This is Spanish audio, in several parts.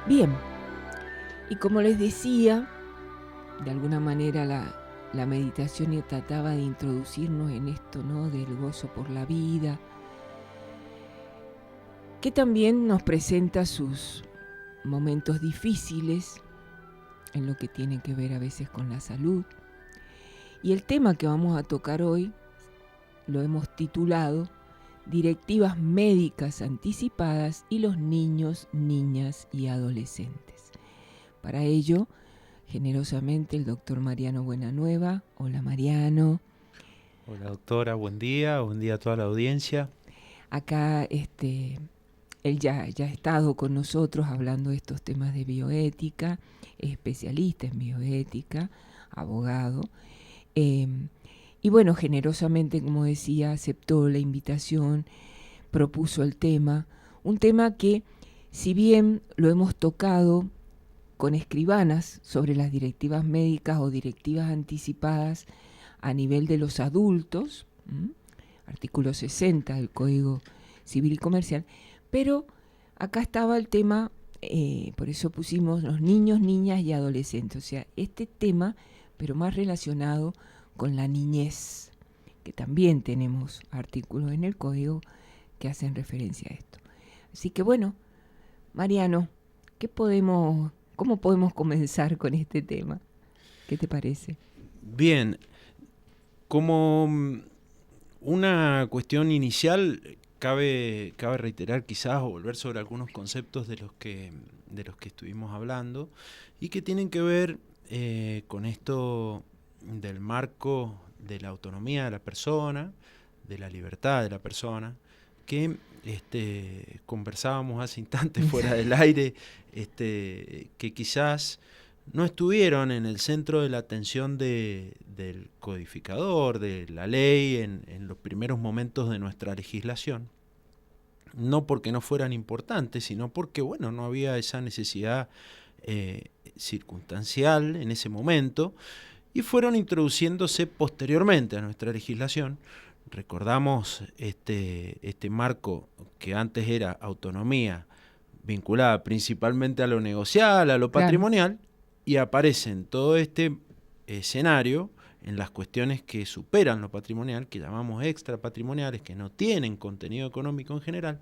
Bien, y como les decía, de alguna manera la meditación trataba de introducirnos en esto, ¿no? Del gozo por la vida, que también nos presenta sus momentos difíciles en lo que tiene que ver a veces con la salud. Y el tema que vamos a tocar hoy lo hemos titulado Directivas médicas anticipadas y los niños, niñas y adolescentes. Para ello, generosamente el doctor Mariano Buenanueva. Hola Mariano. Hola doctora, buen día a toda la audiencia. Acá él ya ha estado con nosotros hablando de estos temas de bioética, es especialista en bioética, abogado. Y bueno, generosamente, como decía, aceptó la invitación, propuso el tema, un tema que, si bien lo hemos tocado con escribanas sobre las directivas médicas o directivas anticipadas a nivel de los adultos, artículo 60 del Código Civil y Comercial, pero acá estaba el tema, por eso pusimos los niños, niñas y adolescentes, o sea, este tema, pero más relacionado con la niñez, que también tenemos artículos en el código que hacen referencia a esto. Así que bueno, Mariano, ¿cómo podemos comenzar con este tema? ¿Qué te parece? Bien, como una cuestión inicial, cabe reiterar quizás o volver sobre algunos conceptos de los que estuvimos hablando y que tienen que ver con esto del marco de la autonomía de la persona, de la libertad de la persona, que conversábamos hace instantes fuera del aire, que quizás no estuvieron en el centro de la atención del codificador, de la ley, en los primeros momentos de nuestra legislación. No porque no fueran importantes, sino porque, bueno, no había esa necesidad circunstancial en ese momento, y fueron introduciéndose posteriormente a nuestra legislación. Recordamos este marco que antes era autonomía vinculada principalmente a lo negocial, a lo Claro. patrimonial, y aparece en todo este escenario en las cuestiones que superan lo patrimonial, que llamamos extrapatrimoniales, que no tienen contenido económico en general,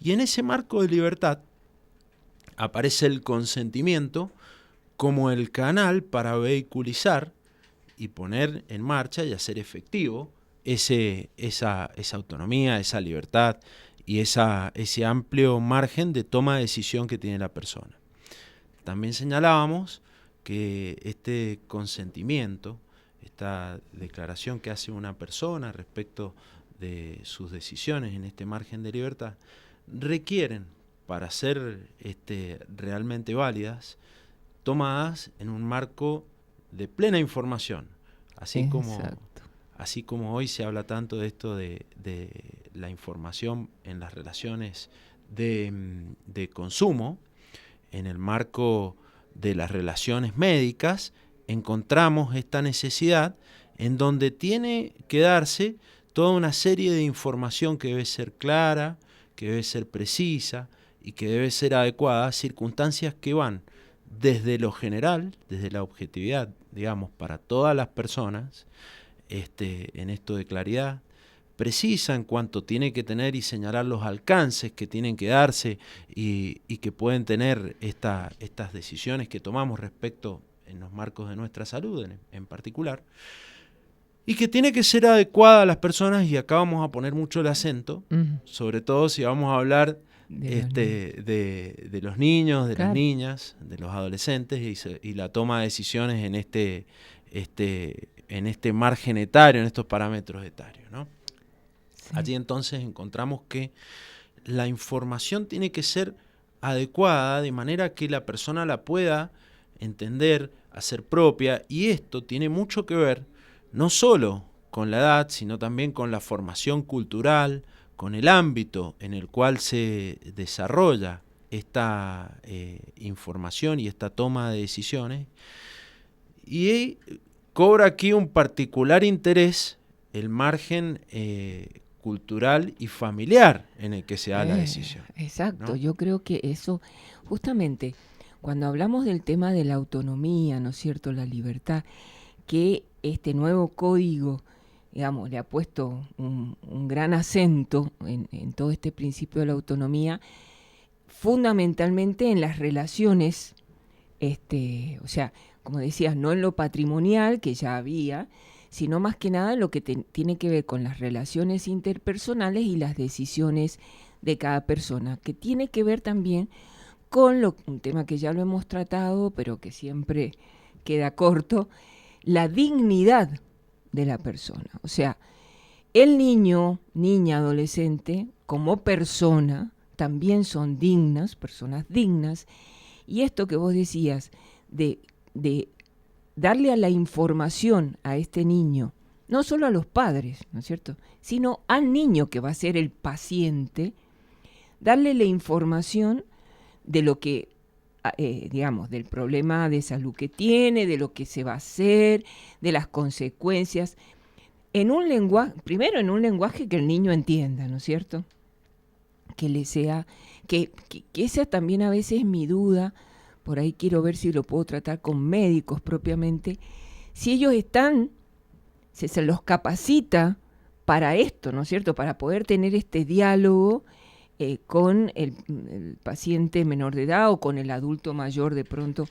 y en ese marco de libertad aparece el consentimiento como el canal para vehiculizar y poner en marcha y hacer efectivo esa autonomía, esa libertad y ese amplio margen de toma de decisión que tiene la persona. También señalábamos que este consentimiento, esta declaración que hace una persona respecto de sus decisiones en este margen de libertad, requieren, para ser realmente válidas, tomadas en un marco de plena información, así como, Exacto. así como hoy se habla tanto de esto de la información en las relaciones de consumo, en el marco de las relaciones médicas, encontramos esta necesidad en donde tiene que darse toda una serie de información que debe ser clara, que debe ser precisa y que debe ser adecuada a circunstancias que van desde lo general, desde la objetividad, digamos, para todas las personas, en esto de claridad, precisa en cuanto tiene que tener y señalar los alcances que tienen que darse y que pueden tener estas decisiones que tomamos respecto en los marcos de nuestra salud en particular, y que tiene que ser adecuada a las personas, y acá vamos a poner mucho el acento, sobre todo si vamos a hablar De los niños. de los niños, de las Claro. niñas, de los adolescentes y la toma de decisiones en este margen etario, en estos parámetros etarios, ¿no? Sí. Allí entonces encontramos que la información tiene que ser adecuada de manera que la persona la pueda entender, hacer propia, y esto tiene mucho que ver no solo con la edad, sino también con la formación cultural, con el ámbito en el cual se desarrolla esta información y esta toma de decisiones. Y cobra aquí un particular interés el margen cultural y familiar en el que se da la decisión. Exacto, ¿no? yo creo que eso, justamente, cuando hablamos del tema de la autonomía, ¿no es cierto?, la libertad, que este nuevo código, digamos, le ha puesto un gran acento en todo este principio de la autonomía, fundamentalmente en las relaciones, o sea, como decías, no en lo patrimonial, que ya había, sino más que nada en lo que tiene que ver con las relaciones interpersonales y las decisiones de cada persona, que tiene que ver también con un tema que ya lo hemos tratado, pero que siempre queda corto, la dignidad de la persona. O sea, el niño, niña, adolescente, como persona, también son dignas, personas dignas, y esto que vos decías, de darle a la información a este niño, no solo a los padres, ¿no es cierto?, sino al niño que va a ser el paciente, darle la información de lo que, digamos, del problema de salud que tiene, de lo que se va a hacer, de las consecuencias, en un lenguaje, primero en un lenguaje que el niño entienda, ¿no es cierto?, que le sea, que esa también a veces es mi duda. Por ahí quiero ver si lo puedo tratar con médicos propiamente, si ellos se los capacita para esto, ¿no es cierto?, para poder tener este diálogo con el paciente menor de edad o con el adulto mayor de pronto,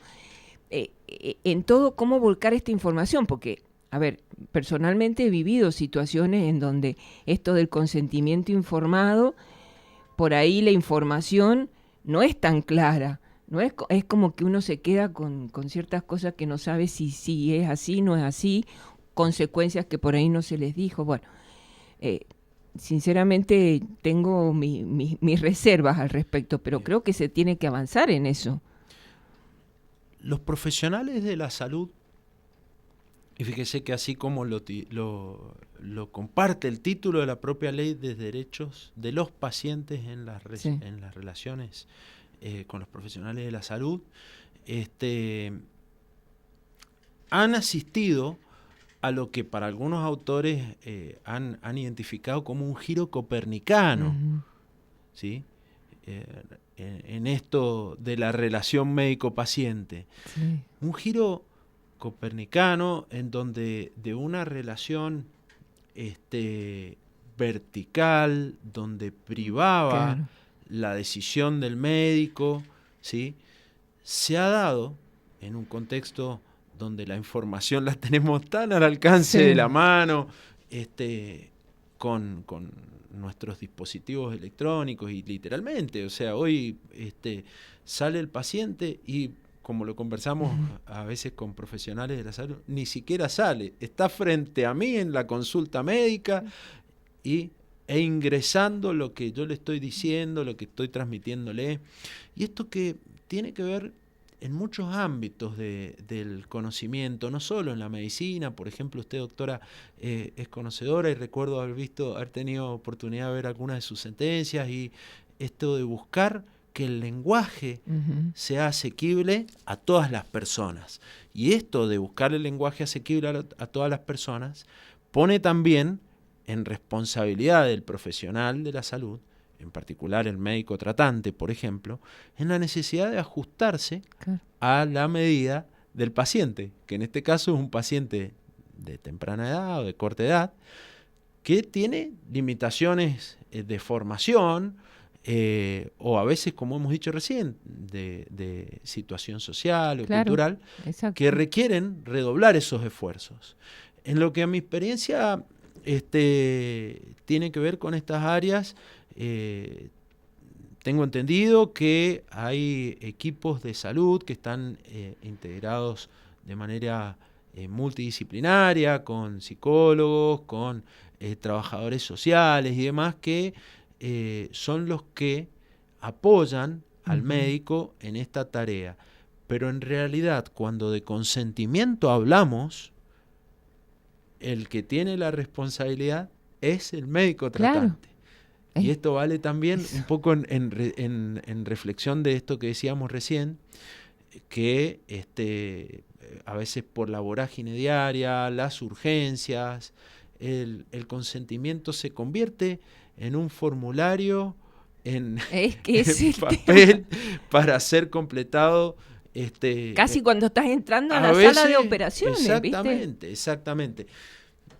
en todo cómo volcar esta información, porque, a ver, personalmente he vivido situaciones en donde esto del consentimiento informado, por ahí la información no es tan clara. No es como que uno se queda con ciertas cosas que no sabe si es así, no es así, consecuencias que por ahí no se les dijo. Bueno, sinceramente tengo mis reservas al respecto, pero creo que se tiene que avanzar en eso. Los profesionales de la salud, y fíjese que así como lo comparte el título de la propia ley de derechos de los pacientes en las relaciones con los profesionales de la salud, han asistido a lo que para algunos autores han identificado como un giro copernicano, ¿sí? En esto de la relación médico-paciente. Sí. Un giro copernicano en donde de una relación vertical, donde privaba Claro. la decisión del médico, ¿sí?, se ha dado en un contexto donde la información la tenemos tan al alcance de la mano, con nuestros dispositivos electrónicos y literalmente, o sea, hoy sale el paciente y, como lo conversamos a veces con profesionales de la salud, ni siquiera sale, está frente a mí en la consulta médica e ingresando lo que yo le estoy diciendo, lo que estoy transmitiéndole. Y esto que tiene que ver en muchos ámbitos del conocimiento, no solo en la medicina. Por ejemplo, usted, doctora, es conocedora y recuerdo haber tenido oportunidad de ver algunas de sus sentencias, y esto de buscar que el lenguaje sea asequible a todas las personas. Y esto de buscar el lenguaje asequible a todas las personas pone también en responsabilidad del profesional de la salud, en particular el médico tratante, por ejemplo, en la necesidad de ajustarse a la medida del paciente, que en este caso es un paciente de temprana edad o de corta edad, que tiene limitaciones de formación, o a veces, como hemos dicho recién, de situación social o cultural, que requieren redoblar esos esfuerzos. En lo que a mi experiencia tiene que ver con estas áreas, tengo entendido que hay equipos de salud que están integrados de manera multidisciplinaria, con psicólogos, con trabajadores sociales y demás, que son los que apoyan al médico en esta tarea. Pero en realidad, cuando de consentimiento hablamos, el que tiene la responsabilidad es el médico tratante. Y esto vale también un poco en reflexión de esto que decíamos recién, que a veces por la vorágine diaria, las urgencias, el consentimiento se convierte en un formulario, en papel para ser completado. Casi cuando estás entrando a la sala de operaciones. Exactamente, ¿viste? Exactamente.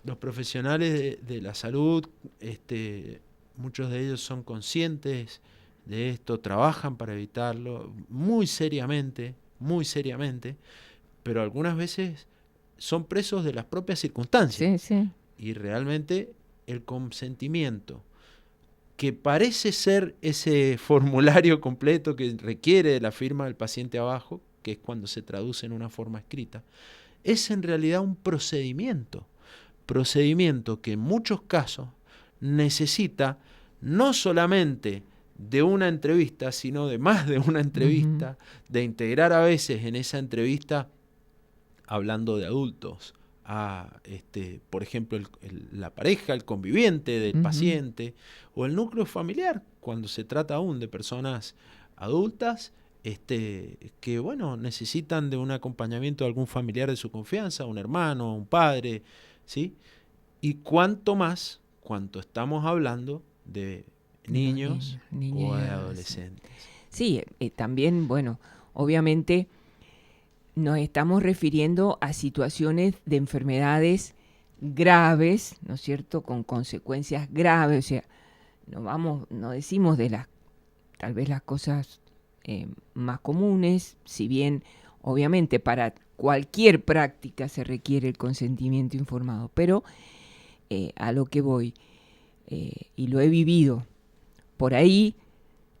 Los profesionales de la salud, muchos de ellos son conscientes de esto, trabajan para evitarlo muy seriamente, pero algunas veces son presos de las propias circunstancias. Sí, sí. Y realmente el consentimiento, que parece ser ese formulario completo que requiere de la firma del paciente abajo, que es cuando se traduce en una forma escrita, es en realidad un procedimiento que en muchos casos necesita no solamente de una entrevista, sino de más de una entrevista, de integrar a veces en esa entrevista, hablando de adultos, por ejemplo, la pareja, el conviviente del paciente, o el núcleo familiar, cuando se trata aún de personas adultas, que bueno, necesitan de un acompañamiento de algún familiar de su confianza, un hermano, un padre, ¿sí? Y cuanto estamos hablando de niños o de adolescentes. Sí, también, bueno, obviamente nos estamos refiriendo a situaciones de enfermedades graves, ¿no es cierto?, con consecuencias graves. O sea, no decimos de tal vez las cosas más comunes, si bien obviamente para cualquier práctica se requiere el consentimiento informado, pero a lo que voy, y lo he vivido por ahí,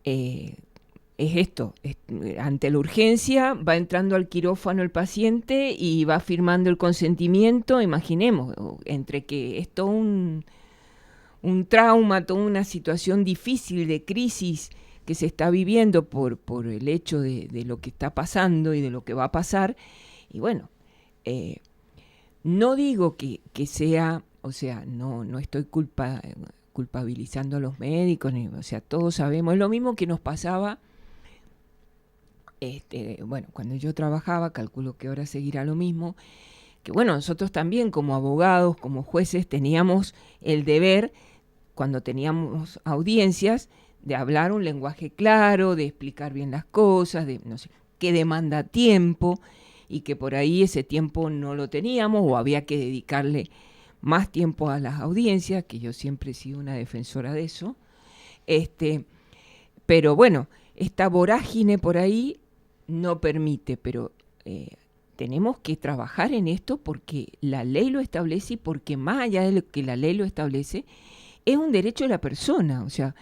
es esto, ante la urgencia va entrando al quirófano el paciente y va firmando el consentimiento. Imaginemos, entre que es todo un trauma, toda una situación difícil de crisis que se está viviendo por el hecho de lo que está pasando y de lo que va a pasar. Y bueno, no digo que sea, o sea, no estoy culpabilizando a los médicos, o sea, todos sabemos, es lo mismo que nos pasaba, bueno, cuando yo trabajaba, calculo que ahora seguirá lo mismo, que bueno, nosotros también como abogados, como jueces, teníamos el deber, cuando teníamos audiencias, de hablar un lenguaje claro, de explicar bien las cosas, de no sé, que demanda tiempo, y que por ahí ese tiempo no lo teníamos o había que dedicarle más tiempo a las audiencias, que yo siempre he sido una defensora de eso. Pero bueno, esta vorágine por ahí no permite, pero tenemos que trabajar en esto porque la ley lo establece, y porque más allá de lo que la ley lo establece, es un derecho de la persona, o sea,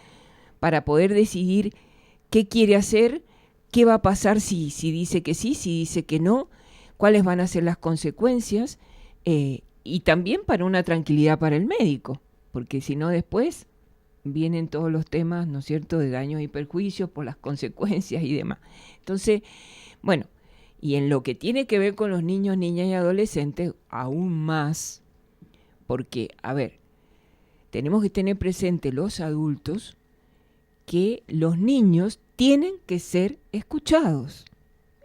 para poder decidir qué quiere hacer, qué va a pasar si dice que sí, si dice que no, cuáles van a ser las consecuencias, y también para una tranquilidad para el médico, porque si no después vienen todos los temas, ¿no es cierto?, de daños y perjuicios por las consecuencias y demás. Entonces, bueno, y en lo que tiene que ver con los niños, niñas y adolescentes, aún más, porque, a ver, tenemos que tener presente los adultos que los niños tienen que ser escuchados,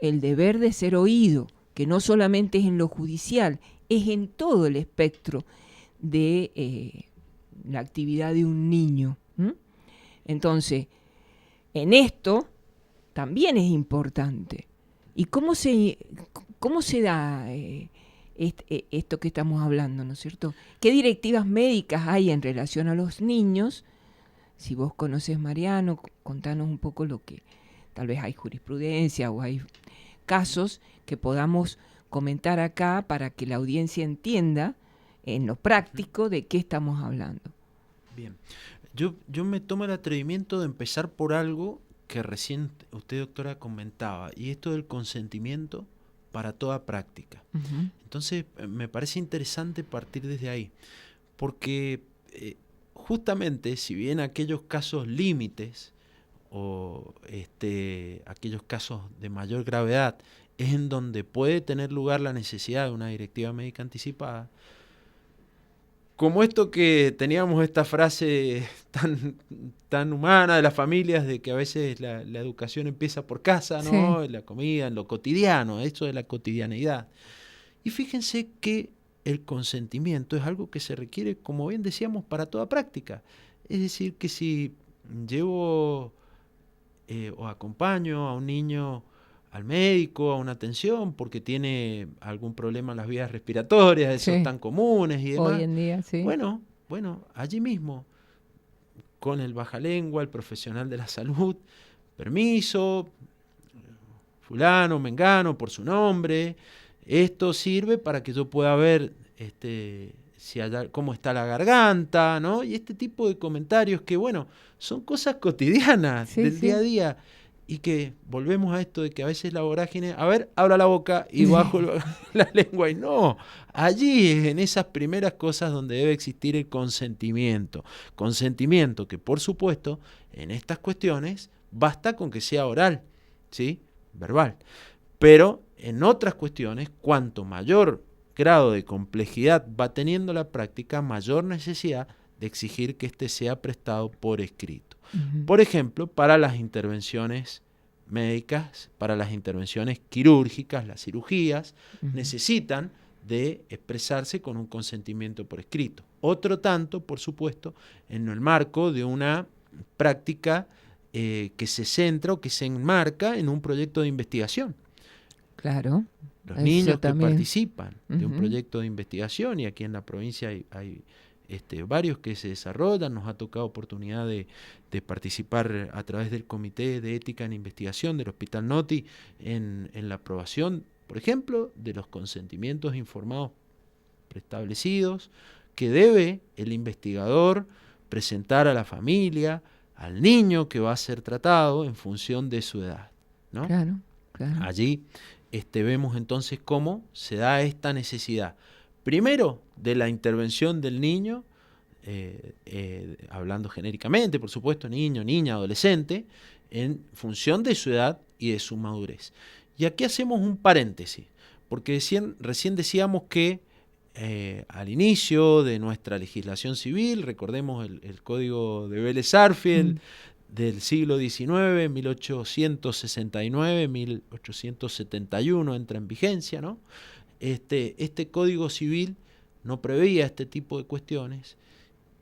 el deber de ser oído, que no solamente es en lo judicial, es en todo el espectro de la actividad de un niño. Entonces, en esto también es importante. ¿Y cómo se da esto que estamos hablando, ¿no es cierto? ¿Qué directivas médicas hay en relación a los niños? Si vos conoces, Mariano, contanos un poco lo que tal vez hay jurisprudencia o hay casos que podamos comentar acá para que la audiencia entienda en lo práctico de qué estamos hablando. Bien, yo me tomo el atrevimiento de empezar por algo que recién usted, doctora, comentaba, y esto del consentimiento para toda práctica. Uh-huh. Entonces, me parece interesante partir desde ahí, porque justamente, si bien aquellos casos límites o aquellos casos de mayor gravedad es en donde puede tener lugar la necesidad de una directiva médica anticipada, como esto que teníamos esta frase tan humana de las familias, de que a veces la educación empieza por casa, ¿no? Sí. En la comida, en lo cotidiano, esto de la cotidianeidad. Y fíjense que el consentimiento es algo que se requiere, como bien decíamos, para toda práctica. Es decir, que si llevo o acompaño a un niño al médico, a una atención, porque tiene algún problema en las vías respiratorias, esos Sí. tan comunes y demás, Hoy en día, sí. bueno, allí mismo, con el bajalengua, el profesional de la salud, permiso, fulano, mengano, por su nombre, esto sirve para que yo pueda ver cómo está la garganta, ¿no? Y este tipo de comentarios que, bueno, son cosas cotidianas Sí, del día a sí. día y que volvemos a esto de que a veces la vorágine, a ver, abra la boca y bajo la lengua y no, allí es en esas primeras cosas donde debe existir el consentimiento. Consentimiento que, por supuesto, en estas cuestiones basta con que sea oral, ¿sí? Verbal. Pero en otras cuestiones, cuanto mayor grado de complejidad va teniendo la práctica, mayor necesidad de exigir que éste sea prestado por escrito. Uh-huh. Por ejemplo, para las intervenciones médicas, para las intervenciones quirúrgicas, las cirugías, Uh-huh. necesitan de expresarse con un consentimiento por escrito. Otro tanto, por supuesto, en el marco de una práctica que se centra o que se enmarca en un proyecto de investigación. Claro. Los Eso niños que también. participan de un Uh-huh. proyecto de investigación, y aquí en la provincia hay varios que se desarrollan, nos ha tocado oportunidad de participar a través del Comité de Ética en Investigación del Hospital Noti en la aprobación, por ejemplo, de los consentimientos informados preestablecidos que debe el investigador presentar a la familia, al niño que va a ser tratado en función de su edad, ¿no? Claro, claro. Allí vemos entonces cómo se da esta necesidad. Primero, de la intervención del niño, hablando genéricamente, por supuesto, niño, niña, adolescente, en función de su edad y de su madurez. Y aquí hacemos un paréntesis, porque recién decíamos que al inicio de nuestra legislación civil, recordemos el Código de Vélez-Sarsfield, del siglo XIX, 1869, 1871 entra en vigencia, ¿no? Este Código Civil no preveía este tipo de cuestiones,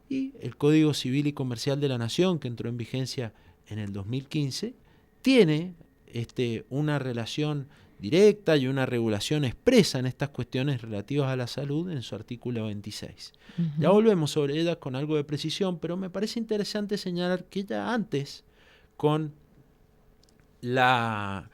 y el Código Civil y Comercial de la Nación, que entró en vigencia en el 2015, tiene una relación directa y una regulación expresa en estas cuestiones relativas a la salud en su artículo 26. Uh-huh. Ya volvemos sobre ellas con algo de precisión, pero me parece interesante señalar que ya antes, con la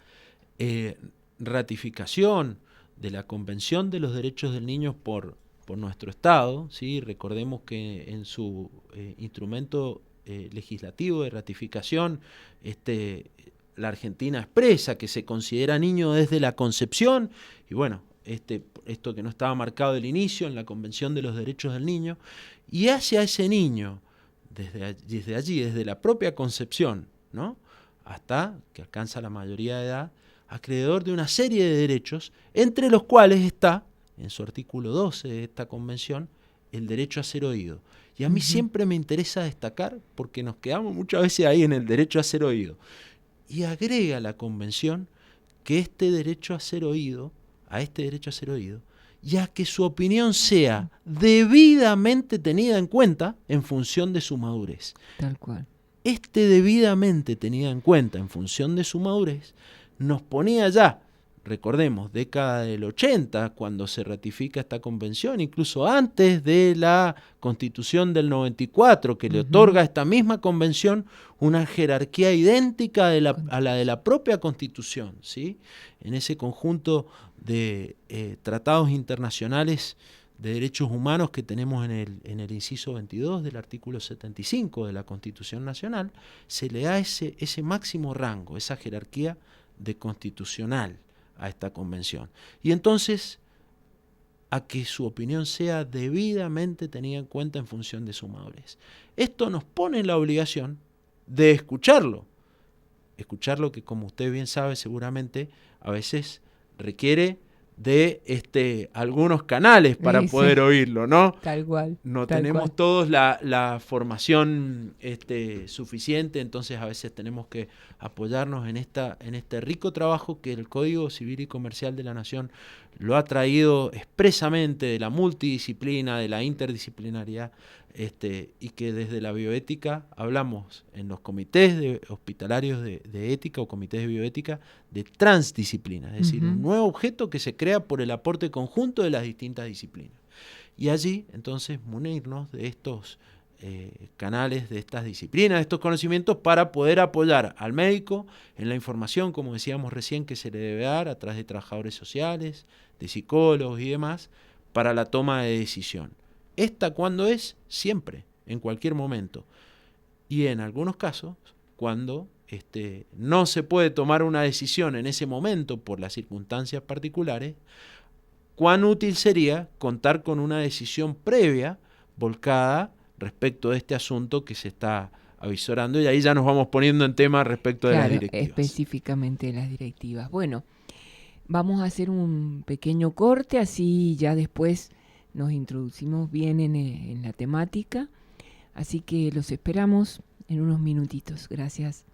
ratificación de la Convención de los Derechos del Niño por nuestro Estado, ¿sí? Recordemos que en su instrumento legislativo de ratificación, la Argentina expresa que se considera niño desde la concepción, y bueno, esto que no estaba marcado del inicio en la Convención de los Derechos del Niño, y hace a ese niño desde allí, desde la propia concepción, ¿no?, hasta que alcanza la mayoría de edad, acreedor de una serie de derechos, entre los cuales está, en su artículo 12 de esta convención, el derecho a ser oído. Y a mí siempre me interesa destacar, porque nos quedamos muchas veces ahí en el derecho a ser oído. Y agrega la convención que este derecho a ser oído, y a que su opinión sea debidamente tenida en cuenta en función de su madurez. Tal cual. Debidamente tenida en cuenta en función de su madurez, nos ponía ya, recordemos, década del 80, cuando se ratifica esta convención, incluso antes de la Constitución del 94, que le otorga a esta misma convención una jerarquía idéntica a la de la propia Constitución, ¿sí? En ese conjunto de tratados internacionales de derechos humanos que tenemos en el inciso 22 del artículo 75 de la Constitución Nacional, se le da ese máximo rango, esa jerarquía de constitucional a esta convención. Y entonces, a que su opinión sea debidamente tenida en cuenta en función de su madurez. Esto nos pone en la obligación de escucharlo que, como usted bien sabe, seguramente a veces requiere de algunos canales para poder oírlo, ¿no? Tal cual. No tenemos todos la formación suficiente, entonces a veces tenemos que apoyarnos en este rico trabajo que el Código Civil y Comercial de la Nación lo ha traído expresamente de la multidisciplina, de la interdisciplinariedad, y que desde la bioética hablamos en los comités hospitalarios de ética o comités de bioética de transdisciplina, es decir, un nuevo objeto que se crea por el aporte conjunto de las distintas disciplinas. Y allí, entonces, munirnos de estos canales, de estas disciplinas, de estos conocimientos para poder apoyar al médico en la información, como decíamos recién, que se le debe dar a través de trabajadores sociales, de psicólogos y demás, para la toma de decisión. ¿Esta cuándo es? Siempre, en cualquier momento. Y en algunos casos, cuando no se puede tomar una decisión en ese momento por las circunstancias particulares, cuán útil sería contar con una decisión previa volcada respecto de este asunto que se está avisorando, y ahí ya nos vamos poniendo en tema respecto de las directivas. Específicamente de las directivas. Bueno, vamos a hacer un pequeño corte, así ya después nos introducimos bien en la temática, así que los esperamos en unos minutitos. Gracias.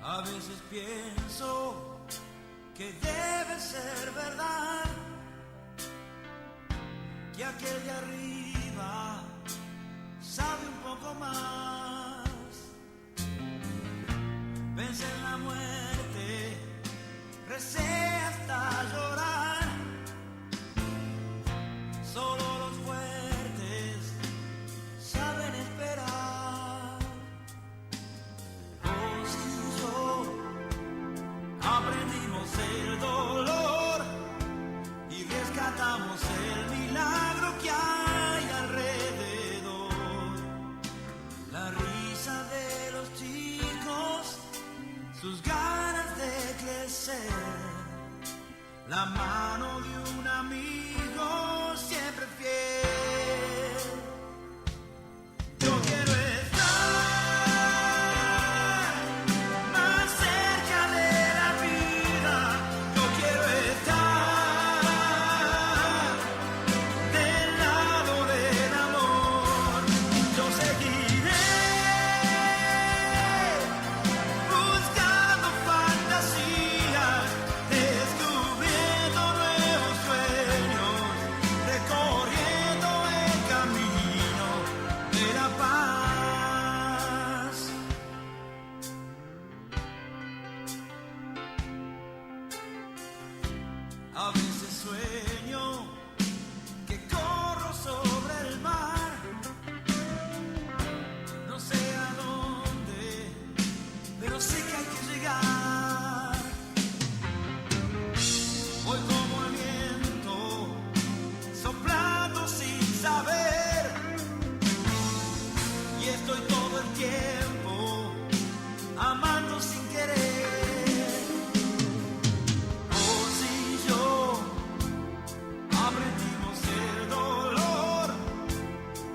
A veces pienso que debe ser verdad, que aquel de arriba sabe un poco más. Pensé en la muerte, recé hasta llorar. Solo los fuertes saben esperar. Vos y yo aprendimos el dolor y rescatamos el milagro que hay alrededor. La risa de los chicos, sus ganas de crecer, la mano de un amigo siempre fiel. Yo quiero estar más cerca de la vida, yo quiero estar del lado del amor. Yo seguiré buscando fantasías, descubriendo nuevos sueños, recorriendo el camino de la paz. A veces sueño que corro sobre el mar, no sé a dónde, pero sé que hay que llegar. Voy como el viento, soplando sin saber, y estoy todo el tiempo amando sin querer. Vos y yo aprendimos el dolor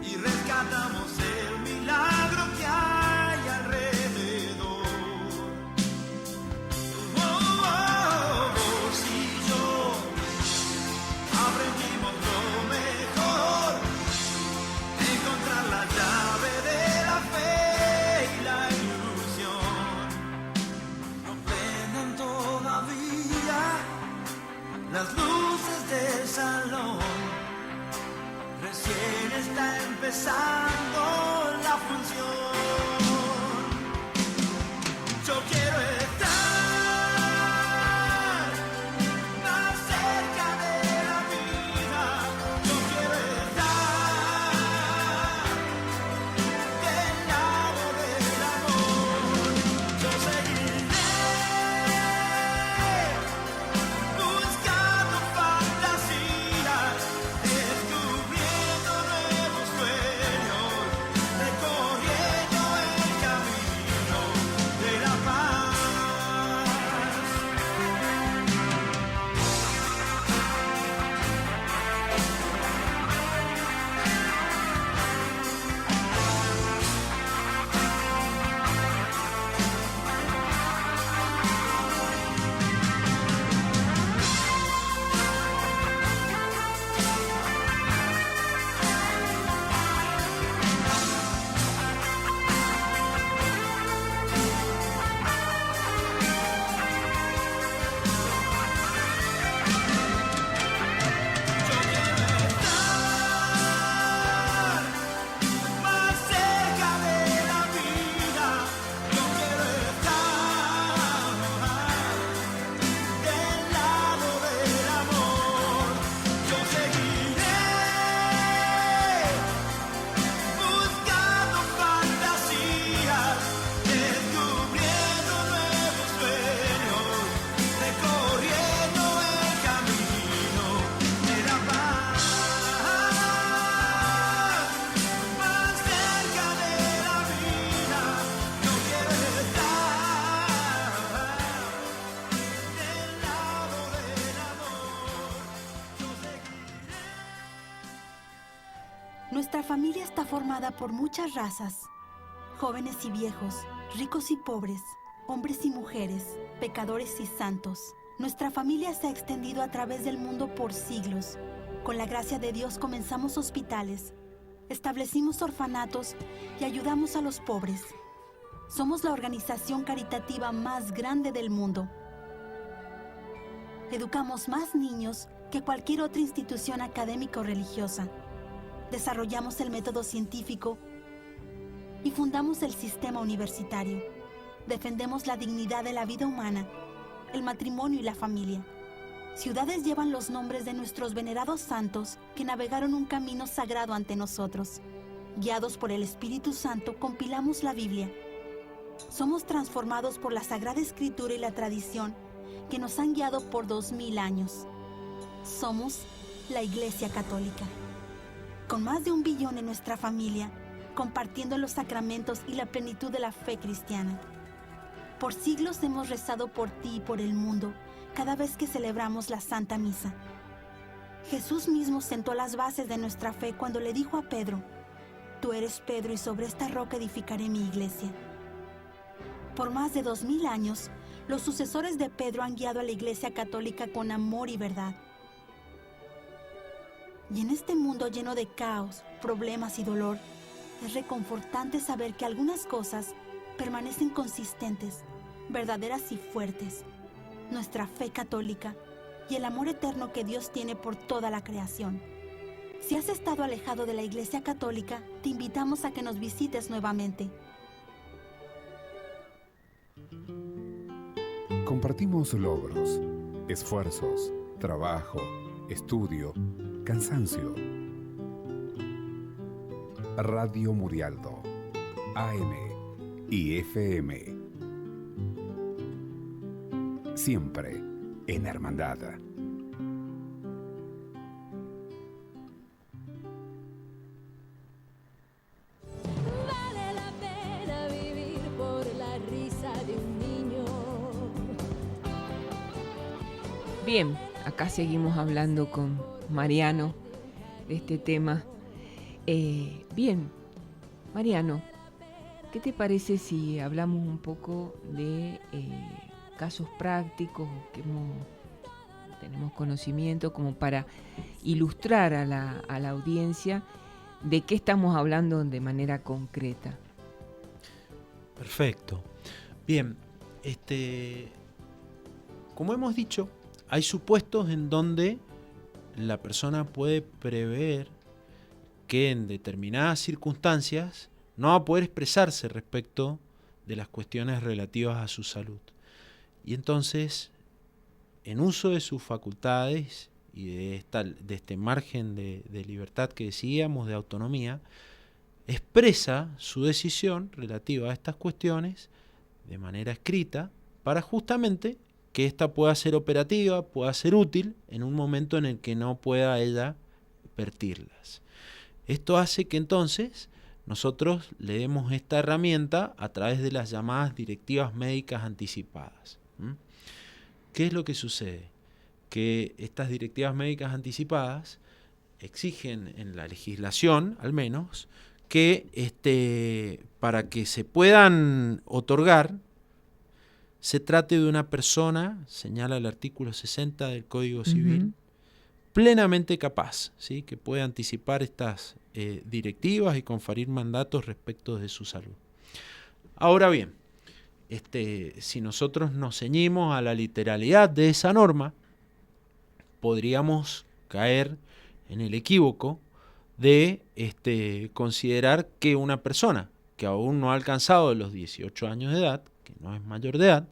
y rescatamos el milagro que hay alrededor. Vos y yo aprendimos lo mejor, encontrar la llave de la fe y la ilusión. No prendan todavía las luces del salón, recién está empezando la función. Yo quiero estar más cerca de la vida, yo quiero estar del lado del amor. Yo seguiré buscando fantasías, descubriendo nuevos sueños, Nuestra familia está formada por muchas razas, jóvenes y viejos, ricos y pobres, hombres y mujeres, pecadores y santos. Nuestra familia se ha extendido a través del mundo por siglos. Con la gracia de Dios comenzamos hospitales, establecimos orfanatos y ayudamos a los pobres. Somos la organización caritativa más grande del mundo. Educamos más niños que cualquier otra institución académica o religiosa. Desarrollamos el método científico y fundamos el sistema universitario. Defendemos la dignidad de la vida humana, el matrimonio y la familia. Ciudades llevan los nombres de nuestros venerados santos que navegaron un camino sagrado ante nosotros. Guiados por el Espíritu Santo, compilamos la Biblia. Somos transformados por la Sagrada Escritura y la tradición que nos han guiado por 2000 años. Somos la Iglesia Católica. Con más de 1 billón en nuestra familia, compartiendo los sacramentos y la plenitud de la fe cristiana. Por siglos hemos rezado por ti y por el mundo cada vez que celebramos la Santa Misa. Jesús mismo sentó las bases de nuestra fe cuando le dijo a Pedro: tú eres Pedro y sobre esta roca edificaré mi iglesia. Por más de 2000 años, los sucesores de Pedro han guiado a la Iglesia Católica con amor y verdad. Y en este mundo lleno de caos, problemas y dolor, es reconfortante saber que algunas cosas permanecen consistentes, verdaderas y fuertes. Nuestra fe católica y el amor eterno que Dios tiene por toda la creación. Si has estado alejado de la Iglesia Católica, te invitamos a que nos visites nuevamente. Compartimos logros, esfuerzos, trabajo, estudio, cansancio. Radio Murialdo, AM y FM. Siempre en hermandad. Vale la pena vivir por la risa de un niño. Bien, acá seguimos hablando con Mariano de este tema. Bien, Mariano, ¿qué te parece si hablamos un poco de casos prácticos que tenemos conocimiento como para ilustrar a la audiencia de qué estamos hablando de manera concreta? Perfecto. Bien, como hemos dicho, hay supuestos en donde la persona puede prever que en determinadas circunstancias no va a poder expresarse respecto de las cuestiones relativas a su salud. Y entonces, en uso de sus facultades y de este margen de libertad que decíamos, de autonomía, expresa su decisión relativa a estas cuestiones de manera escrita para justamente que ésta pueda ser operativa, pueda ser útil en un momento en el que no pueda ella vertirlas. Esto hace que entonces nosotros le demos esta herramienta a través de las llamadas directivas médicas anticipadas. ¿Qué es lo que sucede? Que estas directivas médicas anticipadas exigen en la legislación, al menos, que para que se puedan otorgar, se trate de una persona, señala el artículo 60 del Código Civil, plenamente capaz, ¿sí? Que puede anticipar estas directivas y conferir mandatos respecto de su salud. Ahora bien, si nosotros nos ceñimos a la literalidad de esa norma, podríamos caer en el equívoco de considerar que una persona que aún no ha alcanzado los 18 años de edad, que no es mayor de edad,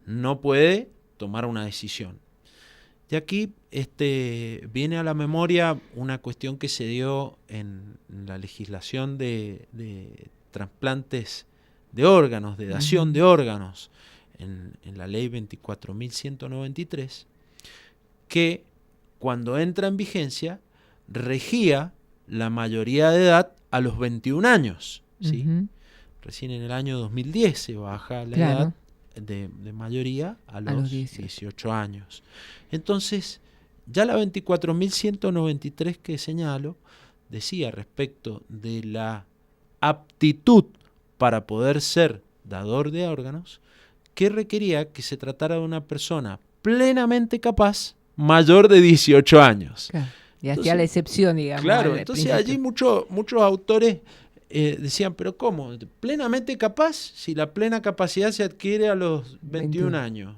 no puede tomar una decisión. Y aquí viene a la memoria una cuestión que se dio en la legislación de trasplantes de órganos, de dación de órganos, en la ley 24.193, que cuando entra en vigencia regía la mayoría de edad a los 21 años. ¿Sí? Recién en el año 2010 se baja la edad de mayoría a los 18 años. Entonces, ya la 24.193 que señalo decía respecto de la aptitud para poder ser dador de órganos, que requería que se tratara de una persona plenamente capaz, mayor de 18 años. Claro. Y Entonces, hacía la excepción, digamos. Claro, al entonces principio. allí muchos autores decían, pero ¿cómo? ¿Plenamente capaz? Si la plena capacidad se adquiere a los 21 años.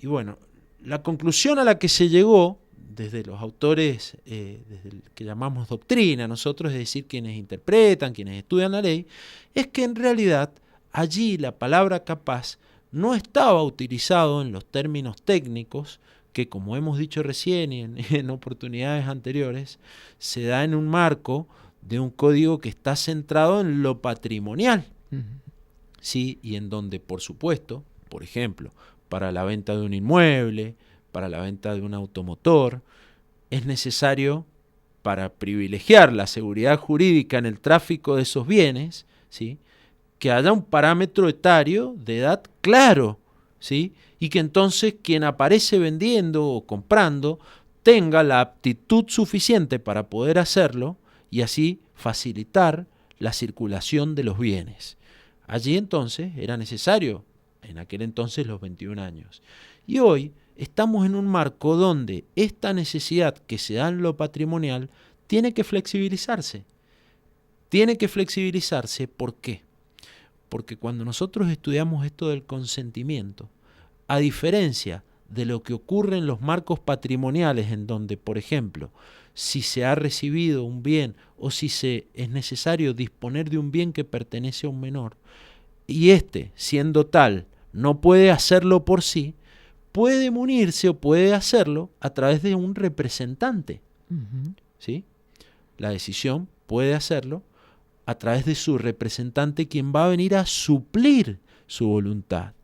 Y bueno, la conclusión a la que se llegó desde los autores, desde el que llamamos doctrina, nosotros, es decir, quienes interpretan, quienes estudian la ley, es que en realidad allí la palabra capaz no estaba utilizado en los términos técnicos que, como hemos dicho recién y en oportunidades anteriores, se da en un marco de un código que está centrado en lo patrimonial, ¿sí? Y en donde, por supuesto, por ejemplo, para la venta de un inmueble, para la venta de un automotor, es necesario, para privilegiar la seguridad jurídica en el tráfico de esos bienes, ¿sí?, que haya un parámetro etario de edad claro, ¿sí?, y que entonces quien aparece vendiendo o comprando tenga la aptitud suficiente para poder hacerlo y así facilitar la circulación de los bienes. Allí entonces era necesario, en aquel entonces, los 21 años. Y hoy estamos en un marco donde esta necesidad que se da en lo patrimonial tiene que flexibilizarse. Tiene que flexibilizarse, ¿por qué? Porque cuando nosotros estudiamos esto del consentimiento, a diferencia de lo que ocurre en los marcos patrimoniales, en donde, por ejemplo, si se ha recibido un bien o si es necesario disponer de un bien que pertenece a un menor, y éste, siendo tal, no puede hacerlo por sí, puede munirse o puede hacerlo a través de un representante. ¿Sí? La decisión puede hacerlo a través de su representante, quien va a venir a suplir su voluntad.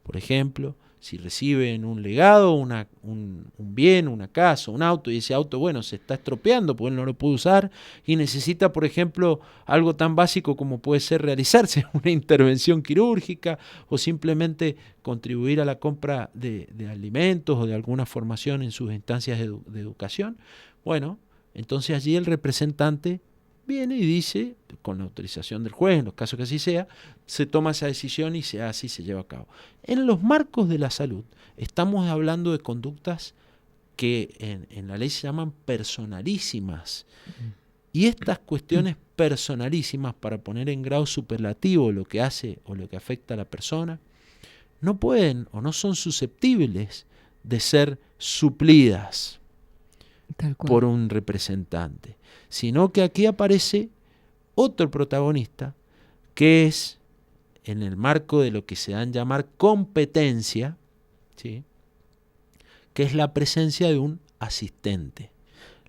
Por ejemplo, si reciben un legado, un bien, una casa, un auto, y ese auto, bueno, se está estropeando porque él no lo puede usar y necesita, por ejemplo, algo tan básico como puede ser realizarse una intervención quirúrgica o simplemente contribuir a la compra de alimentos o de alguna formación en sus instancias de educación, bueno, entonces allí el representante viene y dice, con la autorización del juez, en los casos que así sea, se toma esa decisión y se hace y se lleva a cabo. En los marcos de la salud estamos hablando de conductas que en la ley se llaman personalísimas. Y estas cuestiones personalísimas, para poner en grado superlativo lo que hace o lo que afecta a la persona, no pueden o no son susceptibles de ser suplidas por un representante, sino que aquí aparece otro protagonista que es, en el marco de lo que se dan a llamar competencia, ¿sí?, que es la presencia de un asistente.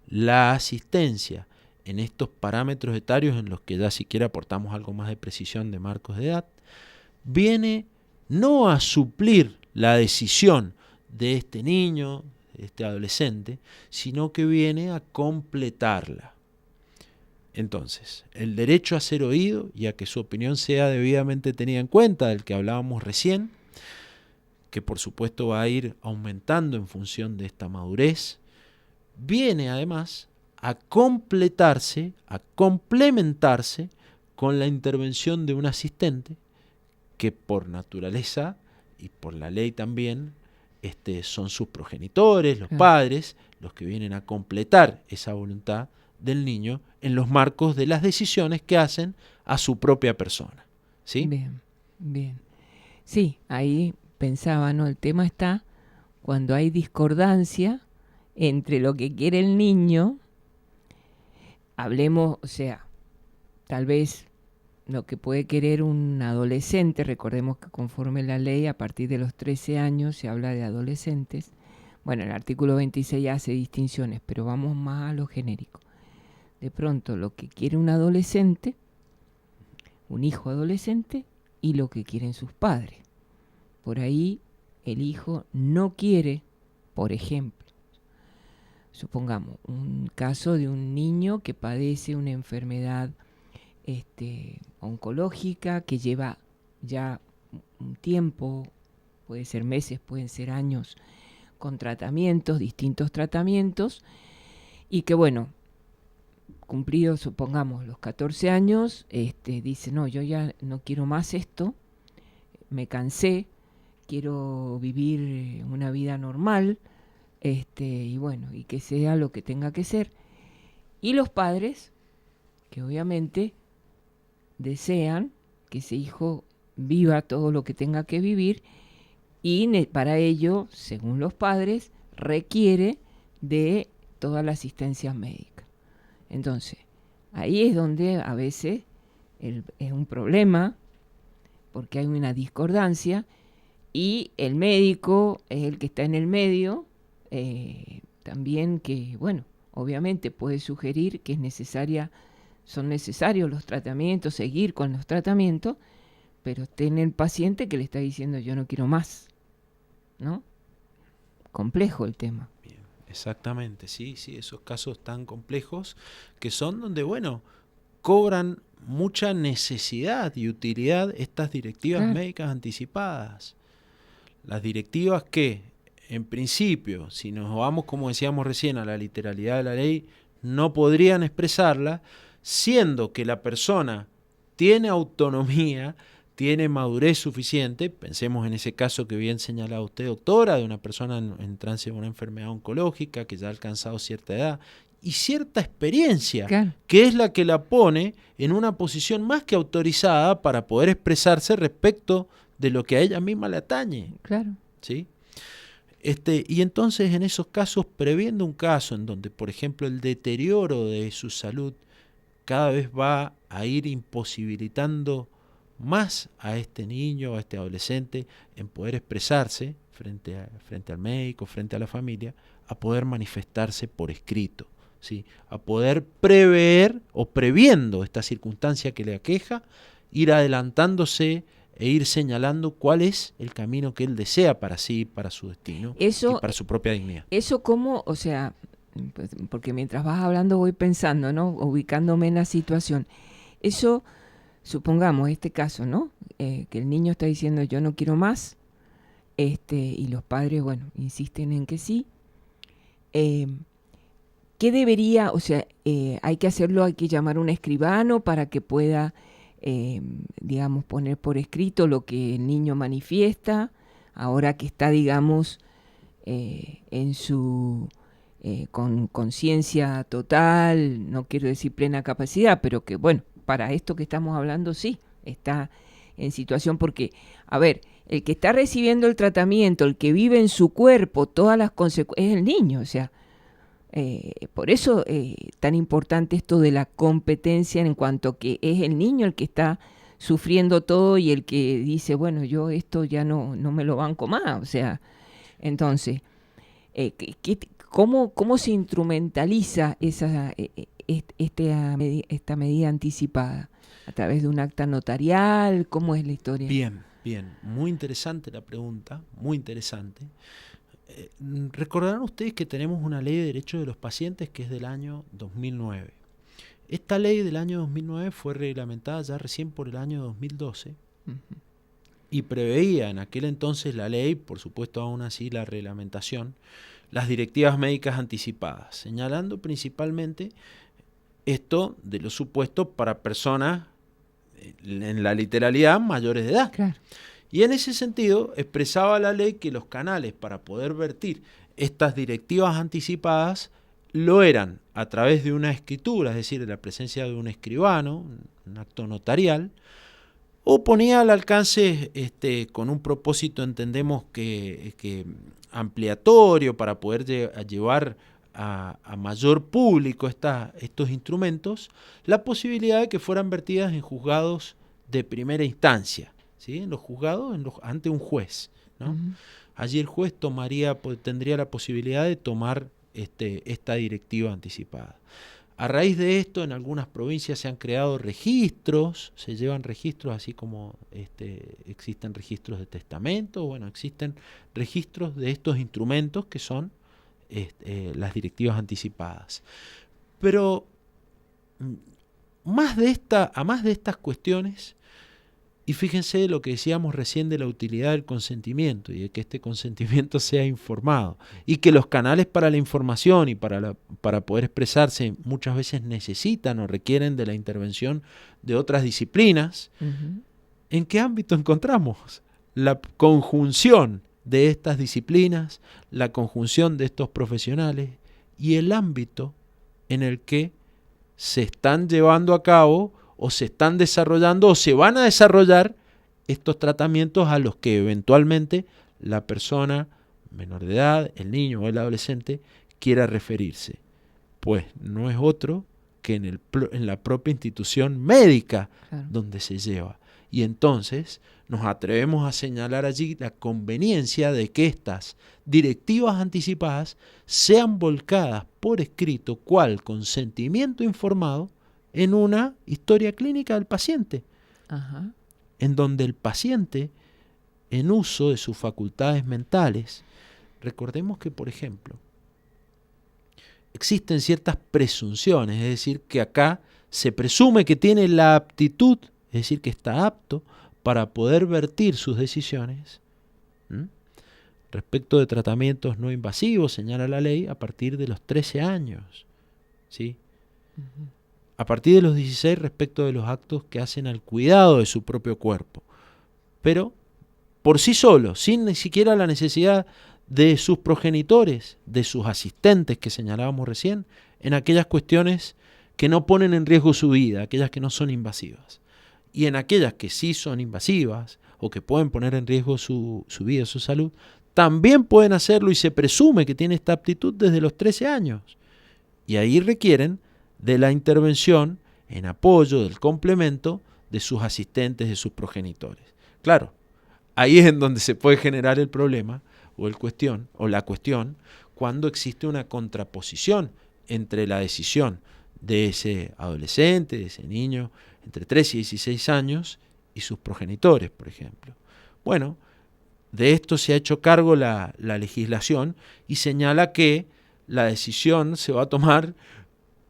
La asistencia en estos parámetros etarios, en los que ya siquiera aportamos algo más de precisión de marcos de edad, viene no a suplir la decisión de este niño, de este adolescente, sino que viene a completarla. Entonces, el derecho a ser oído y a que su opinión sea debidamente tenida en cuenta, del que hablábamos recién, que por supuesto va a ir aumentando en función de esta madurez, viene además a completarse, a complementarse con la intervención de un asistente que por naturaleza y por la ley también son sus progenitores, los padres, los que vienen a completar esa voluntad del niño en los marcos de las decisiones que hacen a su propia persona. ¿Sí? Bien, bien. Sí, ahí pensaba, ¿no? El tema está cuando hay discordancia entre lo que quiere el niño, hablemos, o sea, tal vez lo que puede querer un adolescente, recordemos que conforme la ley, a partir de los 13 años se habla de adolescentes. Bueno, el artículo 26 hace distinciones, pero vamos más a lo genérico. De pronto, lo que quiere un adolescente, un hijo adolescente, y lo que quieren sus padres. Por ahí, el hijo no quiere, por ejemplo, supongamos, un caso de un niño que padece una enfermedad oncológica, que lleva ya un tiempo, puede ser meses, pueden ser años, con tratamientos, distintos tratamientos, y que bueno, cumplidos, supongamos, los 14 años, dice, no, yo ya no quiero más esto, me cansé, quiero vivir una vida normal, y bueno, y que sea lo que tenga que ser. Y los padres, que obviamente desean que ese hijo viva todo lo que tenga que vivir, y para ello, según los padres, requiere de toda la asistencia médica. Entonces, ahí es donde a veces es un problema, porque hay una discordancia, y el médico es el que está en el medio, también que, bueno, obviamente puede sugerir que son necesarios los tratamientos, seguir con los tratamientos, pero tiene el paciente que le está diciendo yo no quiero más, ¿no? Complejo el tema. Bien, exactamente, sí, esos casos tan complejos que son donde, bueno, cobran mucha necesidad y utilidad estas directivas médicas anticipadas. Las directivas que, en principio, si nos vamos, como decíamos recién, a la literalidad de la ley, no podrían expresarla, siendo que la persona tiene autonomía, tiene madurez suficiente. Pensemos en ese caso que bien señalaba usted, doctora, de una persona en trance de una enfermedad oncológica que ya ha alcanzado cierta edad y cierta experiencia, que es la que la pone en una posición más que autorizada para poder expresarse respecto de lo que a ella misma le atañe. Claro. ¿Sí? Y entonces en esos casos, previendo un caso en donde, por ejemplo, el deterioro de su salud cada vez va a ir imposibilitando más a este niño o a este adolescente en poder expresarse frente al médico, frente a la familia, a poder manifestarse por escrito, ¿sí? A poder prever o previendo esta circunstancia que le aqueja, ir adelantándose e ir señalando cuál es el camino que él desea para sí, para su destino y para su propia dignidad. Eso como, o sea, pues, porque mientras vas hablando voy pensando, ¿no? Ubicándome en la situación. Eso, supongamos este caso, ¿no? Que el niño está diciendo yo no quiero más, y los padres, bueno, insisten en que sí. ¿Qué debería, o sea, hay que hacerlo, hay que llamar a un escribano para que pueda, digamos, poner por escrito lo que el niño manifiesta, ahora que está, digamos, en su con conciencia total, no quiero decir plena capacidad, pero que, bueno, para esto que estamos hablando sí, está en situación porque, a ver, el que está recibiendo el tratamiento, el que vive en su cuerpo, todas las consecuencias, es el niño, o sea, por eso tan importante esto de la competencia en cuanto que es el niño el que está sufriendo todo y el que dice, bueno, yo esto ya no me lo banco más, o sea, entonces, ¿cómo se instrumentaliza esta medida anticipada? ¿A través de un acta notarial? ¿Cómo es la historia? Bien, muy interesante la pregunta, muy interesante. Recordarán ustedes que tenemos una ley de derechos de los pacientes que es del año 2009. Esta ley del año 2009 fue reglamentada ya recién por el año 2012 y preveía en aquel entonces la ley, por supuesto aún así la reglamentación, las directivas médicas anticipadas, señalando principalmente esto de los supuestos para personas en la literalidad mayores de edad. Claro. Y en ese sentido expresaba la ley que los canales para poder vertir estas directivas anticipadas lo eran a través de una escritura, es decir, de la presencia de un escribano, un acto notarial, o ponía al alcance con un propósito, entendemos que ampliatorio para poder llevar a mayor público estos instrumentos, la posibilidad de que fueran vertidas en juzgados de primera instancia, ¿sí? En los juzgados, ante un juez, ¿no? Uh-huh. Allí el juez tendría la posibilidad de tomar esta directiva anticipada. A raíz de esto, en algunas provincias se han creado registros, se llevan registros, así como existen registros de testamento, bueno, existen registros de estos instrumentos que son las directivas anticipadas. Pero a más de estas cuestiones, Y fíjense lo que decíamos recién de la utilidad del consentimiento y de que este consentimiento sea informado y que los canales para la información y para poder expresarse muchas veces necesitan o requieren de la intervención de otras disciplinas. ¿En qué ámbito encontramos la conjunción de estas disciplinas, la conjunción de estos profesionales y el ámbito en el que se están llevando a cabo o se están desarrollando o se van a desarrollar estos tratamientos a los que eventualmente la persona menor de edad, el niño o el adolescente quiera referirse? Pues no es otro que en la propia institución médica donde se lleva. Y entonces nos atrevemos a señalar allí la conveniencia de que estas directivas anticipadas sean volcadas por escrito cual consentimiento informado en una historia clínica del paciente, en donde el paciente, en uso de sus facultades mentales, recordemos que, por ejemplo, existen ciertas presunciones, es decir, que acá se presume que tiene la aptitud, es decir, que está apto para poder vertir sus decisiones respecto de tratamientos no invasivos, señala la ley, a partir de los 13 años, ¿sí? A partir de los 16 respecto de los actos que hacen al cuidado de su propio cuerpo, pero por sí solo, sin ni siquiera la necesidad de sus progenitores, de sus asistentes que señalábamos recién, en aquellas cuestiones que no ponen en riesgo su vida, aquellas que no son invasivas. Y en aquellas que sí son invasivas o que pueden poner en riesgo su vida, su salud, también pueden hacerlo y se presume que tiene esta aptitud desde los 13 años. Y ahí requieren de la intervención en apoyo del complemento de sus asistentes, de sus progenitores. Claro, ahí es en donde se puede generar el problema o la cuestión cuando existe una contraposición entre la decisión de ese adolescente, de ese niño entre 13 y 16 años y sus progenitores, por ejemplo. Bueno, de esto se ha hecho cargo la legislación y señala que la decisión se va a tomar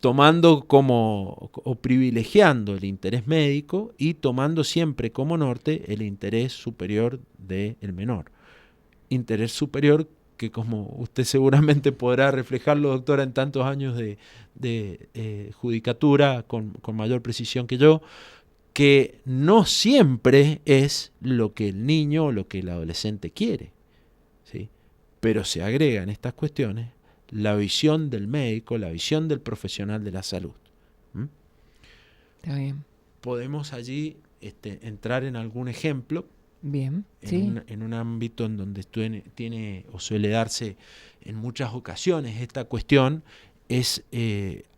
tomando o privilegiando el interés médico y tomando siempre como norte el interés superior del menor. Interés superior que, como usted seguramente podrá reflejarlo, doctora, en tantos años de judicatura con mayor precisión que yo, que no siempre es lo que el niño o lo que el adolescente quiere, ¿sí? Pero se agrega en estas cuestiones la visión del médico, la visión del profesional de la salud. Está bien. Podemos allí entrar en algún ejemplo. Bien, sí. En un ámbito en donde tiene o suele darse en muchas ocasiones esta cuestión, es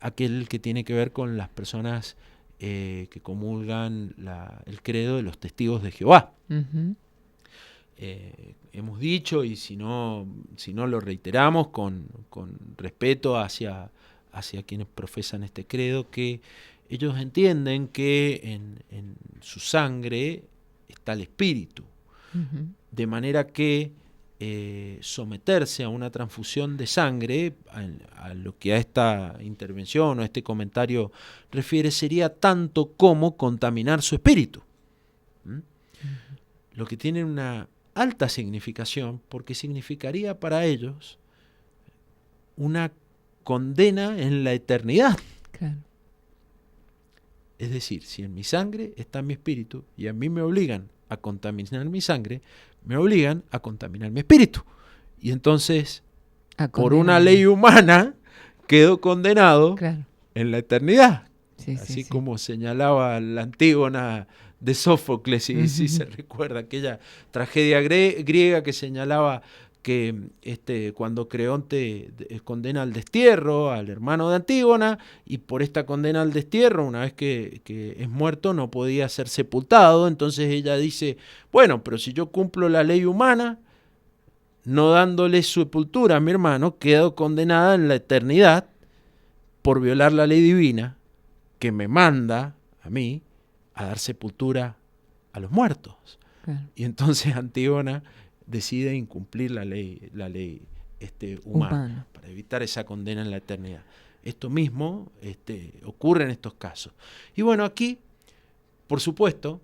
aquel que tiene que ver con las personas que comulgan el credo de los testigos de Jehová. Hemos dicho, y si no lo reiteramos con respeto hacia quienes profesan este credo, que ellos entienden que en su sangre está el espíritu, de manera que someterse a una transfusión de sangre, a lo que a esta intervención o a este comentario refiere, sería tanto como contaminar su espíritu. Lo que tiene una alta significación, porque significaría para ellos una condena en la eternidad. Claro. Es decir, si en mi sangre está mi espíritu y a mí me obligan a contaminar mi sangre, me obligan a contaminar mi espíritu. Y entonces, por una ley humana, quedo condenado en la eternidad. Así como señalaba la Antígona de Sófocles, si se recuerda, aquella tragedia griega que señalaba que cuando Creonte condena al destierro al hermano de Antígona, y por esta condena al destierro, una vez que es muerto, no podía ser sepultado. Entonces ella dice, bueno, pero si yo cumplo la ley humana, no dándole sepultura a mi hermano, quedo condenada en la eternidad por violar la ley divina que me manda a mí a dar sepultura a los muertos. Claro. Y entonces Antígona decide incumplir la ley humana para evitar esa condena en la eternidad. Esto mismo ocurre en estos casos. Y bueno, aquí, por supuesto,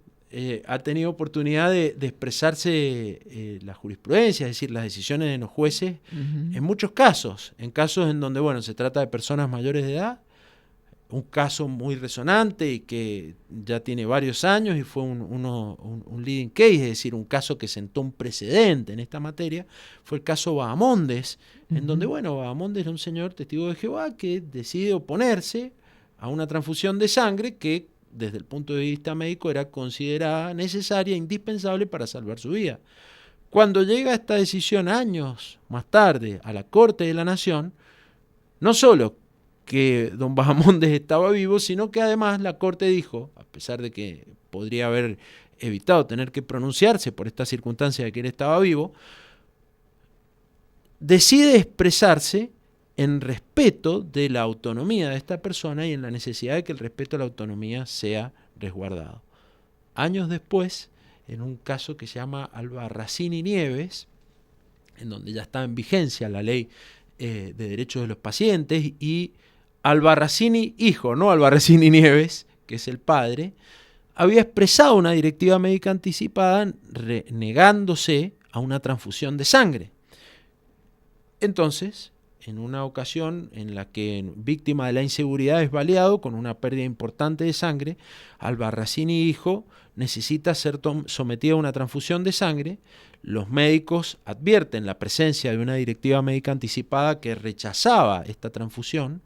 ha tenido oportunidad de expresarse la jurisprudencia, es decir, las decisiones de los jueces, en muchos casos, en casos en donde, bueno, se trata de personas mayores de edad, un caso muy resonante y que ya tiene varios años y fue un leading case, es decir, un caso que sentó un precedente en esta materia, fue el caso Bahamondes, en donde, bueno, Bahamondes era un señor testigo de Jehová que decide oponerse a una transfusión de sangre que, desde el punto de vista médico, era considerada necesaria e indispensable para salvar su vida. Cuando llega esta decisión años más tarde a la Corte de la Nación, no solo que don Bahamondes estaba vivo, sino que además la Corte dijo, a pesar de que podría haber evitado tener que pronunciarse por esta circunstancia de que él estaba vivo, decide expresarse en respeto de la autonomía de esta persona y en la necesidad de que el respeto a la autonomía sea resguardado. Años después, en un caso que se llama Albarracín y Nieves, en donde ya estaba en vigencia la ley de derechos de los pacientes, y Albarracín hijo, no Albarracín y Nieves, que es el padre, había expresado una directiva médica anticipada negándose a una transfusión de sangre. Entonces, en una ocasión en la que, víctima de la inseguridad, es baleado con una pérdida importante de sangre, Albarracín hijo necesita ser sometido a una transfusión de sangre. Los médicos advierten la presencia de una directiva médica anticipada que rechazaba esta transfusión,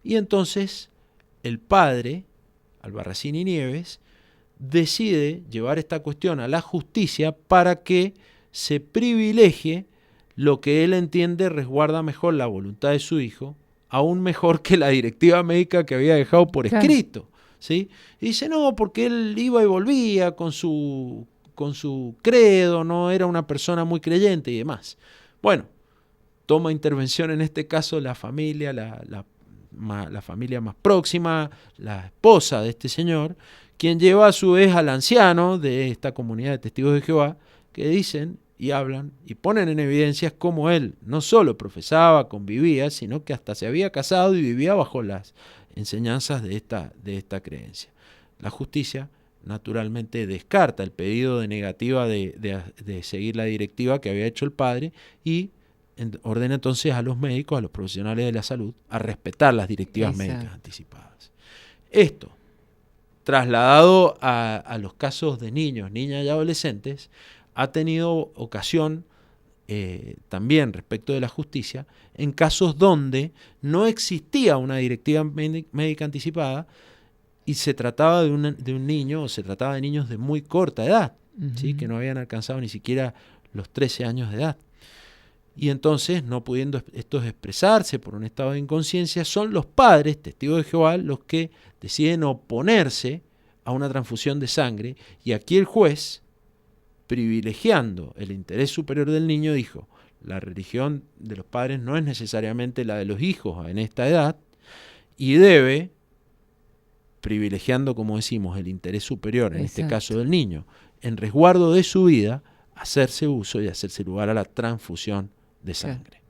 y entonces el padre, Albarracín y Nieves, decide llevar esta cuestión a la justicia para que se privilegie lo que él entiende resguarda mejor la voluntad de su hijo, aún mejor que la directiva médica que había dejado por escrito, ¿sí? Y dice, no, porque él iba y volvía con su credo, no era una persona muy creyente y demás. Bueno, toma intervención en este caso la familia, la familia más próxima, la esposa de este señor, quien lleva a su vez al anciano de esta comunidad de testigos de Jehová, que dicen y hablan y ponen en evidencias cómo él no solo profesaba, convivía, sino que hasta se había casado y vivía bajo las enseñanzas de esta creencia. La justicia naturalmente descarta el pedido de negativa de seguir la directiva que había hecho el padre y ordena entonces a los médicos, a los profesionales de la salud, a respetar las directivas médicas anticipadas. Esto, trasladado a los casos de niños, niñas y adolescentes, ha tenido ocasión también respecto de la justicia en casos donde no existía una directiva médica anticipada y se trataba de un niño o se trataba de niños de muy corta edad, ¿sí? Que no habían alcanzado ni siquiera los 13 años de edad. Y entonces, no pudiendo estos expresarse por un estado de inconsciencia, son los padres, testigos de Jehová, los que deciden oponerse a una transfusión de sangre, y aquí el juez, privilegiando el interés superior del niño, dijo, la religión de los padres no es necesariamente la de los hijos en esta edad, y debe, privilegiando, como decimos, el interés superior, en este caso del niño, en resguardo de su vida, hacerse uso y hacerse lugar a la transfusión de sangre.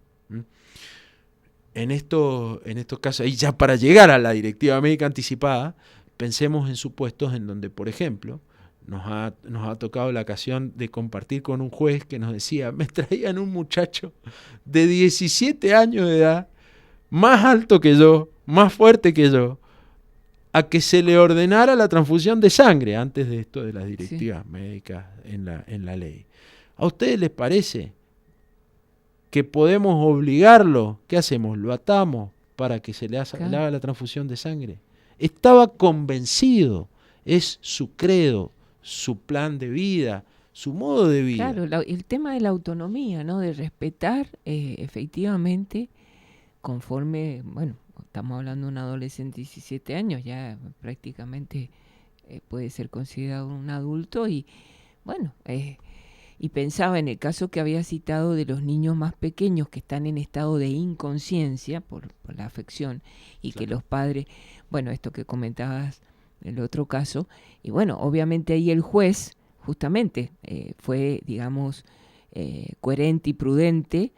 En estos casos, y ya para llegar a la directiva médica anticipada, pensemos en supuestos en donde, por ejemplo, nos ha tocado la ocasión de compartir con un juez que nos decía, me traían un muchacho de 17 años de edad, más alto que yo, más fuerte que yo, a que se le ordenara la transfusión de sangre antes de esto de las directivas médicas en la ley. ¿A ustedes les parece que podemos obligarlo? ¿Qué hacemos? ¿Lo atamos para que se le haga la transfusión de sangre? Estaba convencido, es su credo, su plan de vida, su modo de vida. Claro, el tema de la autonomía, ¿no? De respetar efectivamente conforme, bueno, estamos hablando de un adolescente de 17 años, ya prácticamente puede ser considerado un adulto y bueno, y pensaba en el caso que había citado de los niños más pequeños que están en estado de inconsciencia por la afección y que los padres, bueno, esto que comentabas, el otro caso, y bueno, obviamente ahí el juez justamente fue, digamos, coherente y prudente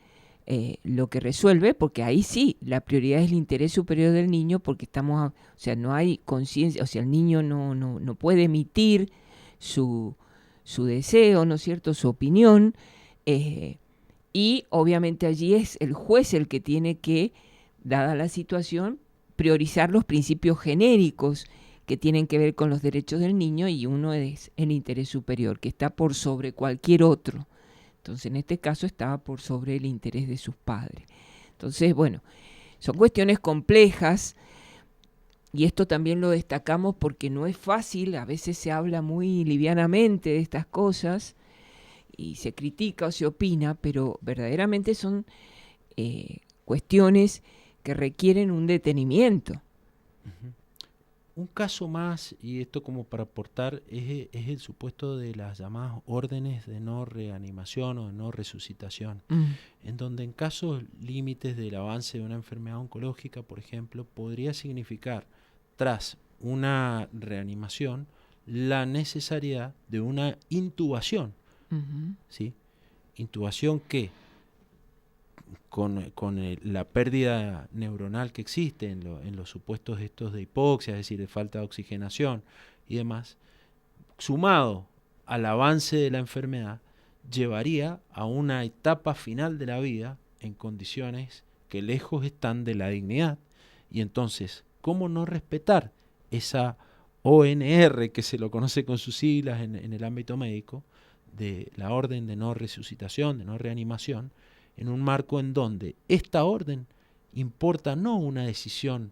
lo que resuelve, porque ahí sí, la prioridad es el interés superior del niño, porque o sea, no hay conciencia, o sea, el niño no puede emitir su deseo, ¿no es cierto?, su opinión, y obviamente allí es el juez el que tiene que, dada la situación, priorizar los principios genéricos que tienen que ver con los derechos del niño, y uno es el interés superior, que está por sobre cualquier otro. Entonces, en este caso estaba por sobre el interés de sus padres. Entonces, bueno, son cuestiones complejas, y esto también lo destacamos porque no es fácil, a veces se habla muy livianamente de estas cosas, y se critica o se opina, pero verdaderamente son cuestiones que requieren un detenimiento. Ujú. Un caso más, y esto como para aportar, es el supuesto de las llamadas órdenes de no reanimación o de no resucitación, en donde en casos límites del avance de una enfermedad oncológica, por ejemplo, podría significar, tras una reanimación, la necesidad de una intubación, ¿sí? Intubación que, con la pérdida neuronal que existe en los supuestos estos de hipoxia, es decir, de falta de oxigenación y demás, sumado al avance de la enfermedad, llevaría a una etapa final de la vida en condiciones que lejos están de la dignidad. Y entonces, ¿cómo no respetar esa ONR, que se lo conoce con sus siglas en el ámbito médico, de la orden de no resucitación, de no reanimación, en un marco en donde esta orden importa no una decisión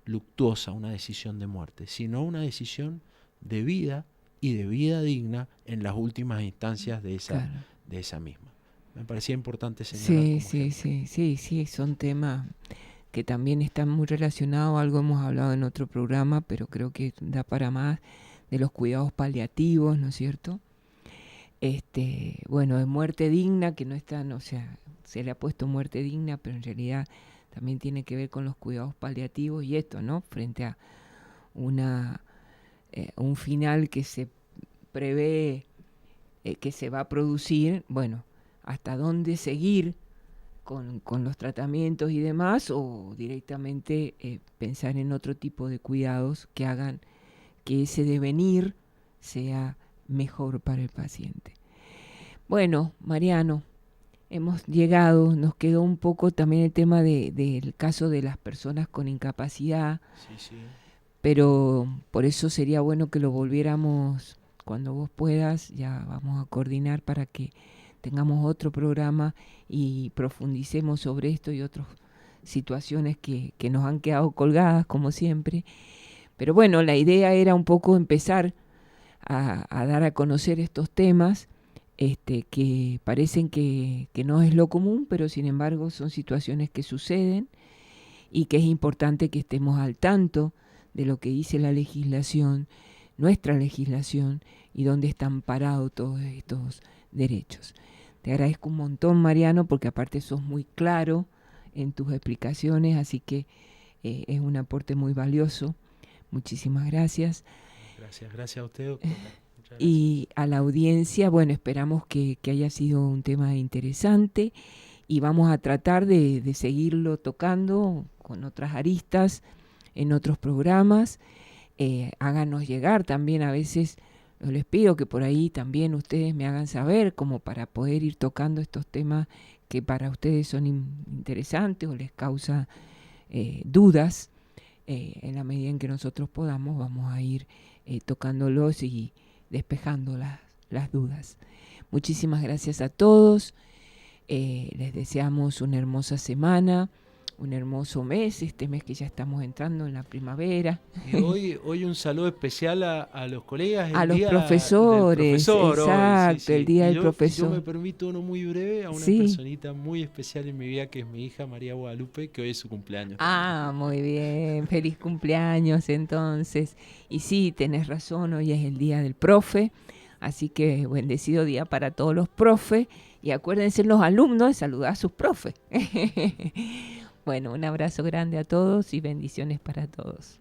luctuosa, una decisión de muerte, sino una decisión de vida y de vida digna en las últimas instancias de esa misma? Me parecía importante señalar. Sí, son temas que también están muy relacionados, algo hemos hablado en otro programa, pero creo que da para más, de los cuidados paliativos, ¿no es cierto? Bueno, de muerte digna, que no están, o sea, se le ha puesto muerte digna, pero en realidad también tiene que ver con los cuidados paliativos y esto, ¿no? Frente a un final que se prevé que se va a producir, bueno, hasta dónde seguir con los tratamientos y demás, o directamente pensar en otro tipo de cuidados que hagan que ese devenir sea mejor para el paciente. Bueno, Mariano, hemos llegado, nos quedó un poco también el tema del caso de las personas con incapacidad, Sí. pero por eso sería bueno que lo volviéramos cuando vos puedas, ya vamos a coordinar para que tengamos otro programa y profundicemos sobre esto y otras situaciones que nos han quedado colgadas, como siempre. Pero bueno, la idea era un poco empezar a dar a conocer estos temas que parecen que no es lo común, pero sin embargo son situaciones que suceden y que es importante que estemos al tanto de lo que dice la legislación, nuestra legislación, y dónde están parados todos estos derechos. Te agradezco un montón, Mariano, porque aparte sos muy claro en tus explicaciones, así que es un aporte muy valioso. Muchísimas gracias. Gracias a usted, doctora. Y a la audiencia, bueno, esperamos que haya sido un tema interesante y vamos a tratar de seguirlo tocando con otras aristas en otros programas. Háganos llegar también, a veces les pido que por ahí también ustedes me hagan saber, como para poder ir tocando estos temas que para ustedes son interesantes o les causa dudas. En la medida en que nosotros podamos, vamos a ir tocándolos y despejando las dudas. Muchísimas gracias a todos. Les deseamos una hermosa semana, un hermoso mes, este mes que ya estamos entrando en la primavera. Y hoy un saludo especial a los colegas. A los profesores, exacto, sí. El día del profesor. Yo me permito uno muy breve, a una personita muy especial en mi vida, que es mi hija María Guadalupe, que hoy es su cumpleaños. Ah, muy bien, feliz cumpleaños entonces. Y sí, tenés razón, hoy es el día del profe, así que bendecido día para todos los profes. Y acuérdense los alumnos de saludar a sus profes. Bueno, un abrazo grande a todos y bendiciones para todos.